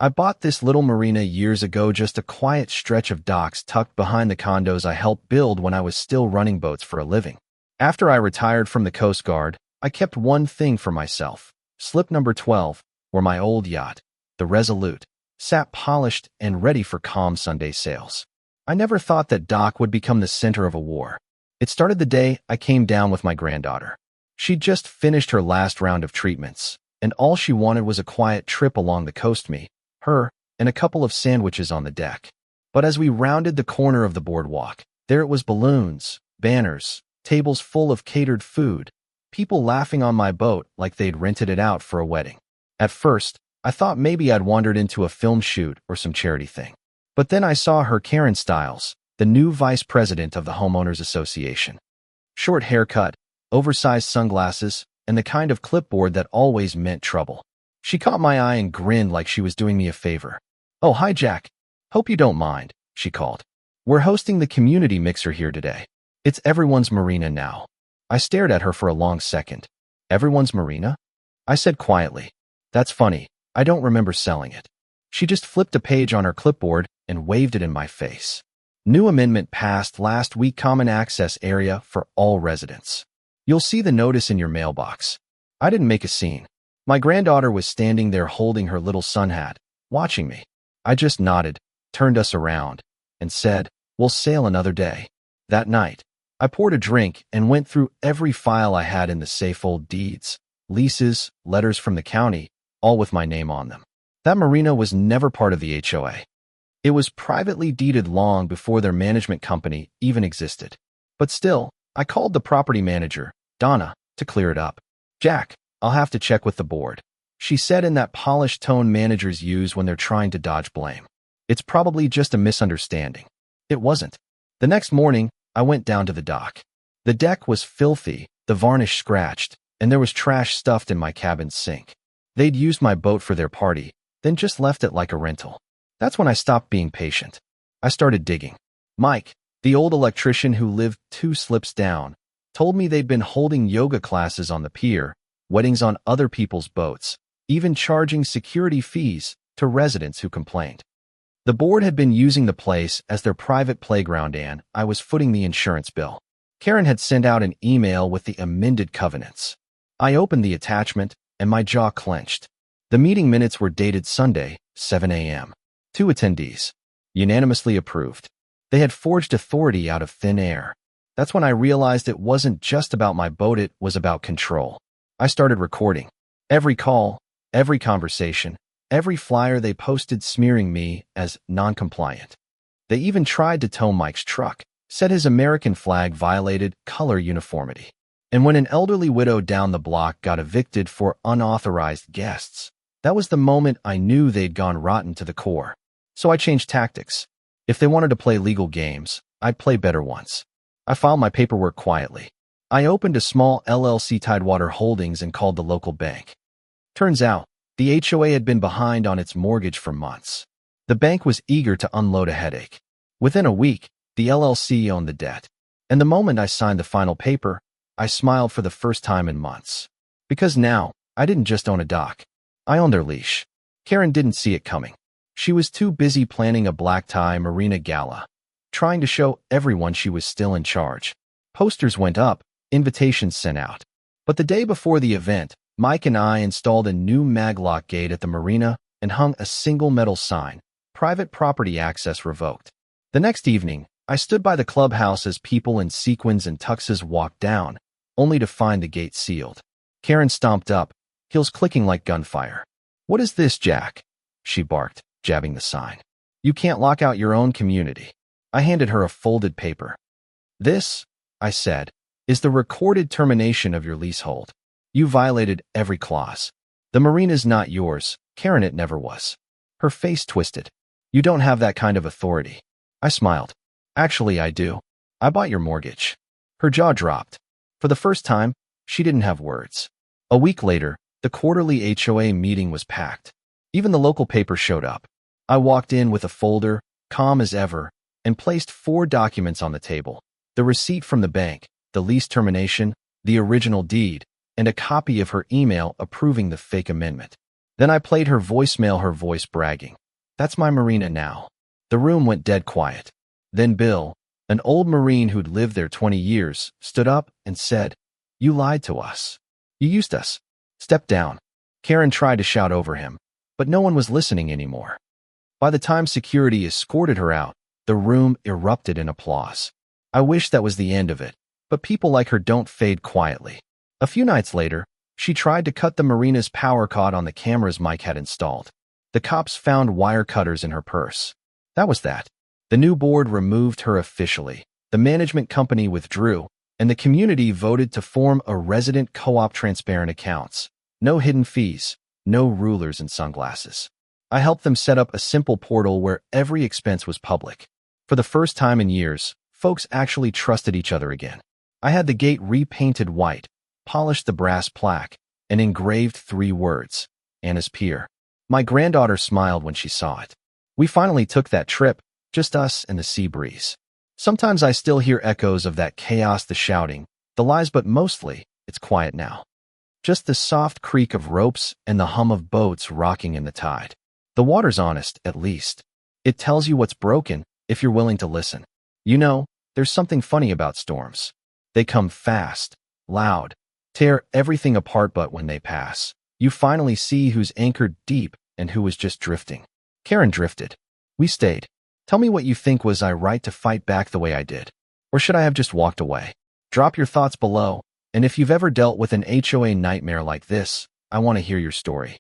I bought this little marina years ago, just a quiet stretch of docks tucked behind the condos I helped build when I was still running boats for a living. After I retired from the Coast Guard, I kept one thing for myself. Slip number 12, where my old yacht, the Resolute, sat polished and ready for calm Sunday sails. I never thought that dock would become the center of a war. It started the day I came down with my granddaughter. She'd just finished her last round of treatments, and all she wanted was a quiet trip along the coast, me, her, and a couple of sandwiches on the deck. But as we rounded the corner of the boardwalk, there it was: balloons, banners, tables full of catered food, people laughing on my boat like they'd rented it out for a wedding. At first, I thought maybe I'd wandered into a film shoot or some charity thing. But then I saw her, Karen Stiles, the new vice president of the Homeowners Association. Short haircut, oversized sunglasses, and the kind of clipboard that always meant trouble. She caught my eye and grinned like she was doing me a favor. "Oh, hi, Jack. Hope you don't mind," she called. "We're hosting the community mixer here today. It's everyone's marina now." I stared at her for a long second. "Everyone's marina?" I said quietly. "That's funny. I don't remember selling it." She just flipped a page on her clipboard and waved it in my face. "New amendment passed last week, common access area for all residents. You'll see the notice in your mailbox." I didn't make a scene. My granddaughter was standing there holding her little sun hat, watching me. I just nodded, turned us around, and said, "We'll sail another day." That night, I poured a drink and went through every file I had in the safe: old deeds, leases, letters from the county, all with my name on them. That marina was never part of the HOA. It was privately deeded long before their management company even existed. But still, I called the property manager, Donna, to clear it up. "Jack, I'll have to check with the board," she said in that polished tone managers use when they're trying to dodge blame. "It's probably just a misunderstanding." It wasn't. The next morning, I went down to the dock. The deck was filthy, the varnish scratched, and there was trash stuffed in my cabin's sink. They'd used my boat for their party, then just left it like a rental. That's when I stopped being patient. I started digging. Mike, the old electrician who lived 2 slips down, told me they'd been holding yoga classes on the pier, weddings on other people's boats, even charging security fees to residents who complained. The board had been using the place as their private playground, and I was footing the insurance bill. Karen had sent out an email with the amended covenants. I opened the attachment, and my jaw clenched. The meeting minutes were dated Sunday, 7 a.m. 2 attendees. Unanimously approved. They had forged authority out of thin air. That's when I realized it wasn't just about my boat, it was about control. I started recording. Every call, every conversation, every flyer they posted smearing me as non-compliant. They even tried to tow Mike's truck, said his American flag violated color uniformity. And when an elderly widow down the block got evicted for unauthorized guests, that was the moment I knew they'd gone rotten to the core. So I changed tactics. If they wanted to play legal games, I'd play better ones. I filed my paperwork quietly. I opened a small LLC, Tidewater Holdings, and called the local bank. Turns out, the HOA had been behind on its mortgage for months. The bank was eager to unload a headache. Within a week, the LLC owned the debt. And the moment I signed the final paper, I smiled for the first time in months. Because now, I didn't just own a dock. I owned their leash. Karen didn't see it coming. She was too busy planning a black tie marina gala, trying to show everyone she was still in charge. Posters went up, invitations sent out. But the day before the event, Mike and I installed a new maglock gate at the marina and hung a single metal sign: "Private property access revoked." The next evening, I stood by the clubhouse as people in sequins and tuxes walked down, only to find the gate sealed. Karen stomped up, heels clicking like gunfire. "What is this, Jack?" she barked, jabbing the sign. "You can't lock out your own community." I handed her a folded paper. "This," I said, "is the recorded termination of your leasehold. You violated every clause. The marina's not yours, Karen, it never was." Her face twisted. "You don't have that kind of authority." I smiled. "Actually, I do. I bought your mortgage." Her jaw dropped. For the first time, she didn't have words. A week later, the quarterly HOA meeting was packed. Even the local paper showed up. I walked in with a folder, calm as ever, and placed 4 documents on the table: the receipt from the bank, the lease termination, the original deed, and a copy of her email approving the fake amendment. Then I played her voicemail, her voice bragging. That's my marina now. The room went dead quiet. Then Bill, an old Marine who'd lived there 20 years, stood up and said, "You lied to us. You used us. Step down." Karen tried to shout over him, but no one was listening anymore. By the time security escorted her out, the room erupted in applause. I wish that was the end of it, but people like her don't fade quietly. A few nights later, she tried to cut the marina's power cord on the cameras Mike had installed. The cops found wire cutters in her purse. That was that. The new board removed her officially. The management company withdrew, and the community voted to form a resident co-op. Transparent accounts. No hidden fees, no rulers and sunglasses. I helped them set up a simple portal where every expense was public. For the first time in years, folks actually trusted each other again. I had the gate repainted white, polished the brass plaque, and engraved 3 words, Anna's Pier. My granddaughter smiled when she saw it. We finally took that trip, just us and the sea breeze. Sometimes I still hear echoes of that chaos, the shouting, the lies, but mostly, it's quiet now. Just the soft creak of ropes and the hum of boats rocking in the tide. The water's honest, at least. It tells you what's broken, if you're willing to listen. You know, there's something funny about storms. They come fast, loud, tear everything apart, but when they pass, you finally see who's anchored deep and who was just drifting. Karen drifted. We stayed. Tell me what you think. Was I right to fight back the way I did? Or should I have just walked away? Drop your thoughts below, and if you've ever dealt with an HOA nightmare like this, I want to hear your story.